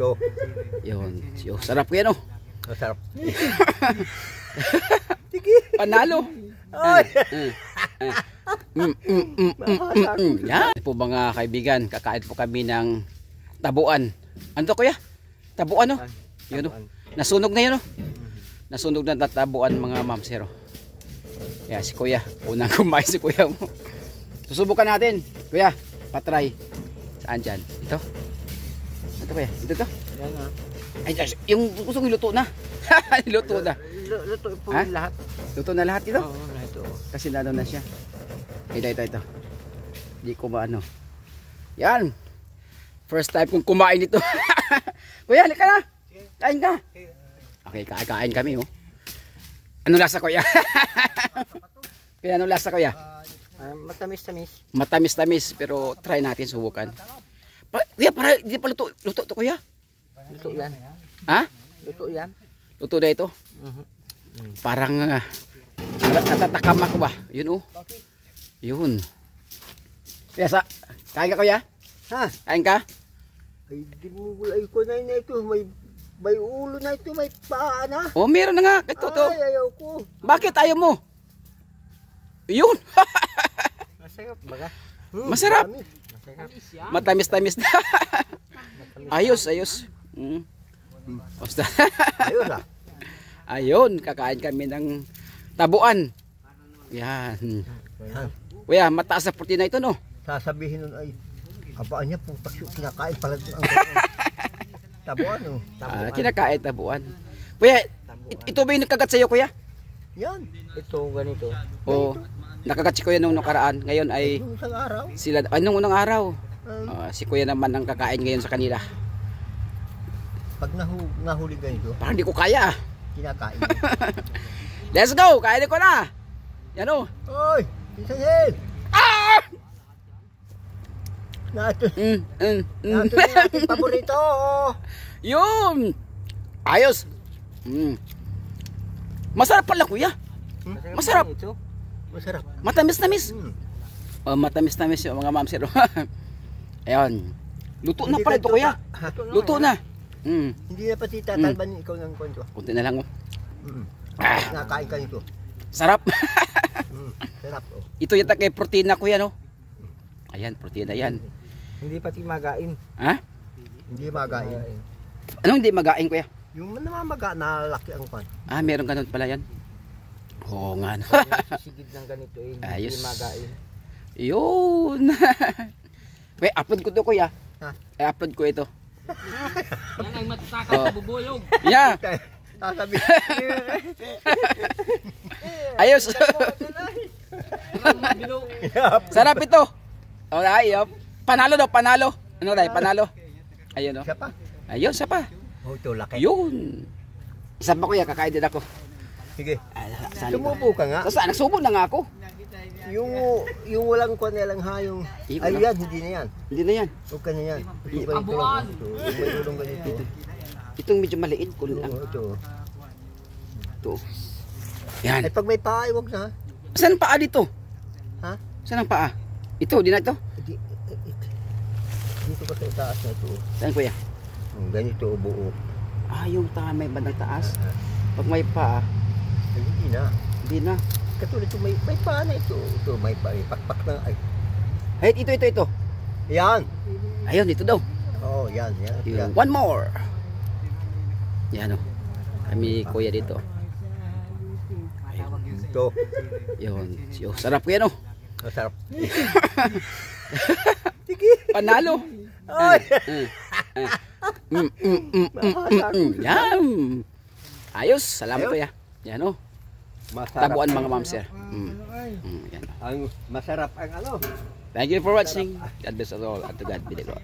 Ito. Yun. Sarap yan, oh. Masarap. Panalo. Ay! Yan po mga kaibigan, kakain po kami ng tabuan. Ano to, kuya? Tabuan, oh. Yun, oh. Nasunog na yun, oh. Nasunog na tabuan mga mamsero. Kaya si kuya, unang kumain si kuya mo. Susubukan natin, kuya. Patry. Saan dyan? Ito? Ito, kuya? Ito? Yan, ha? Ay, yung gusto ko luto na. Luto na. Luto po yung lahat. Luto na lahat ito? Oo, lahat ito. Kasi nano na siya. Ito. Hindi ko maano. Yan. First time kong kumain ito. Kuya, halika na. Kain ka. Okay, kain kami, oh. Ano lasa, kuya? Kuya, ano lasa, kuya? Matamis-tamis. Matamis-tamis, pero try natin, subukan. Kuya, para hindi pa luto to, kuya. Luto yan. Ha? Luto yan. Luto na ito. Parang natatakam ako ba? Yun, oh. Yun. Kuya, kain ka, kuya? Ha? Kain ka? Ay, dinugulay ko na ito. May ulo na ito, may paa na. Oh, meron na nga. Ito, to. Ay, ayaw ko. Bakit ayaw mo? Yun. Masarap baga. Masarap. Masarap. Matamis-tamis na. Ayos. Basta. Ayos ah. Ayun, kakain kami ng tabuan. Yan. Kuya, mataas na protina ito, no? Sasabihin nun ay, abaan niya putak yung kinakain pala ang tabuan, no? Kinakain tabuan. Kuya, ito ba yung nagkagat sa'yo, kuya? Yan. Ito, ganito. Oo. Nakagat si kuya nung nakaraan. Ngayon ay Nung isang araw. sila, nung unang araw. Si kuya naman ang kakain ngayon sa kanila. Pag nahuli ganito, Parang di ko kaya. kinakain. Let's go! Kainin ko na! Yan, o. Oy! Isahil! Ah! Nato yung ating paborito. Yun! Ayos! Masarap pala, kuya. Masarap. Masarap. Matamis-tamis. Matamis-tamis yung mga mamsero. Ayun. Luto na pala ito, kuya. Luto na. Hindi na pati tatalban ikaw ng kwento. Kunti na lang, oh. Nakain ka nito. Sarap. Sarap, oh. Ito yung kay protina, kuya, no? Ayan, protina yan. Hindi pati magain. Ha? Hindi magain. Anong hindi magaing, kuya? Yung namamaga, nalaki ang pan. Meron ganun pala yan. Oo nga. Sigid ng ganito eh. Ayos. Hindi magain. Yun. Wait, upload ko to, kuya. Ha? I-upload ko ito. Yan ay matasakit na bubulog. Yeah. Sasabi. Ayos. Sarap ito. Alright, panalo daw, panalo. Ano dai, panalo. Ayun, oh. Siya pa. Ayun, sa pa. Oh, ito laki. Yun. Isa pa, kuya, kakain din ako. Sige. Saan Sumubo ka nga. Saan? Nagsubo na nga ako. Yung walang kwan na lang ha, yung... Ay, yan, hindi na yan. Hindi na yan. Huwag ka na yan. Ito ba ito lang? Ito. May ulong ganito. Itong medyo maliit ko lang. Ito. Ito. Yan. Ay, pag may paa, huwag na. Saan ang paa dito? Ha? Saan ang paa? Ito, di na ito? Dito ka sa itaas na ito. Saan, kuya? Ganito, buo. Yung may bandang taas. Pag may paa, Ay, hindi na. hindi na. Katulad ito, may paa na ito. Ito, may paa. Pakpak na. Ay. Ay, ito. Yan. Ayun, ito daw. Oo, yan. Yung one more. Yan, oh. Kami, kuya, dito. Ito. Yun. Sarap yan, oh. Masarap. Panalo. Ay! Yan. Ayos. Salamat, kuya. Yan, oh. Masarap. Tabuan mga mamsir. Yan. Ang masarap ang ano. Thank you for watching. God bless us all. And to God be the glory.